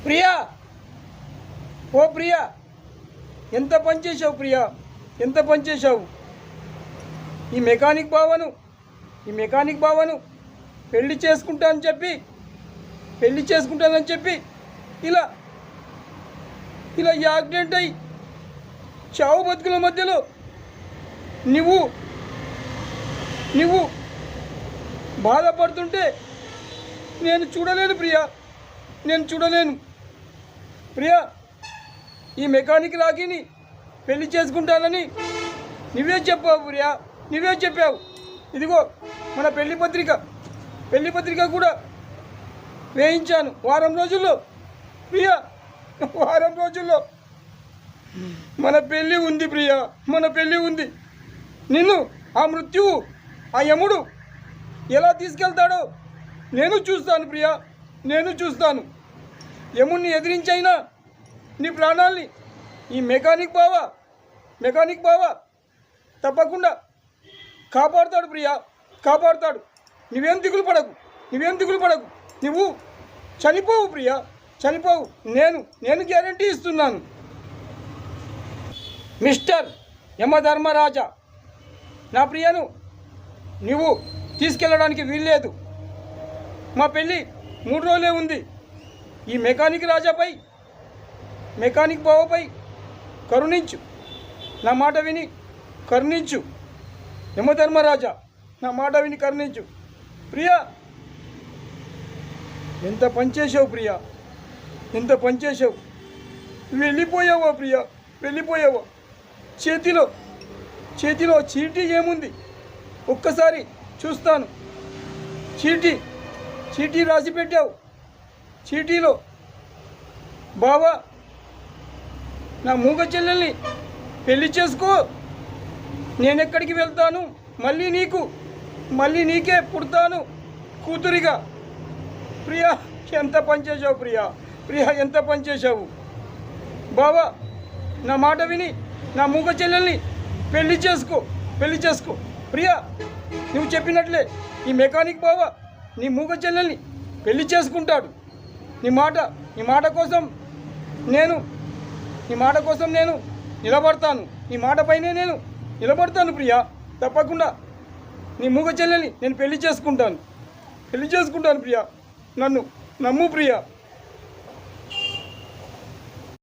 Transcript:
ప్రియా, ఓ ప్రియా, ఎంత పని చేసావు ప్రియా, ఎంత పని చేసావు. ఈ మెకానిక్ బావను పెళ్లి చేసుకుంటానని చెప్పి ఇలా యాక్సిడెంట్ అయ్యి చావు బతుకుల మధ్యలో నువ్వు బాధపడుతుంటే నేను చూడలేను ప్రియా. ఈ మెకానిక్ రాగిని పెళ్లి చేసుకుంటానని నువ్వే చెప్పావు ప్రియా, నువ్వే చెప్పావు. ఇదిగో మన పెళ్లి పత్రిక కూడా వేయించాను వారం రోజుల్లో ప్రియా. వారం రోజుల్లో మన పెళ్ళి ఉంది ప్రియా, మన పెళ్ళి ఉంది. నిన్ను ఆ మృత్యువు, ఆ యముడు ఎలా తీసుకెళ్తాడో నేను చూస్తాను ప్రియా, నేను చూస్తాను. యముడిని ఎదిరించైనా నీ ప్రాణాల్ని ఈ మెకానిక్ బావ తప్పకుండా కాపాడుతాడు ప్రియా, కాపాడుతాడు. నువ్వేం దిగులు పడకు. నువ్వు చనిపోవు ప్రియా, చనిపోవు. నేను గ్యారంటీ ఇస్తున్నాను. మిస్టర్ యమధర్మరాజా, నా ప్రియను నువ్వు తీసుకెళ్ళడానికి వీల్లేదు. మా పెళ్ళి 3 రోజులే ఉంది. ఈ మెకానిక్ బావపై కరుణించు, నా మాట విని కరుణించు. యమధర్మరాజా, నా మాట విని కరుణించు. ప్రియా, ఎంత పనిచేసావు ప్రియా, ఎంత పనిచేసావు. వెళ్ళిపోయావా ప్రియా, వెళ్ళిపోయావా. చేతిలో చీటీ ఏముంది ఒక్కసారి చూస్తాను. చీటీ రాసి పెట్టావు. చీటీలో బావా, నా మూగ చెల్లెల్ని పెళ్లి చేసుకో, నేనెక్కడికి వెళ్తాను, మళ్ళీ నీకే పుడతాను కూతురిగా. ప్రియా, ఎంత పనిచేసావు ప్రియా, ఎంత పనిచేసావు. బావా, నా మాట విని నా మూగ చెల్లెల్ని పెళ్లి చేసుకో ప్రియా. నువ్వు చెప్పినట్లే ఈ మెకానిక్ బావ నీ మూగ చెల్లెల్ని పెళ్లి చేసుకుంటాడు. నీ మాట కోసం నేను నిలబడతాను. నీ మాటపైనే నేను నిలబడతాను ప్రియా. తప్పకుండా నీ మూగ చెల్లెల్ని నేను పెళ్లి చేసుకుంటాను ప్రియా. నన్ను నమ్ము ప్రియా.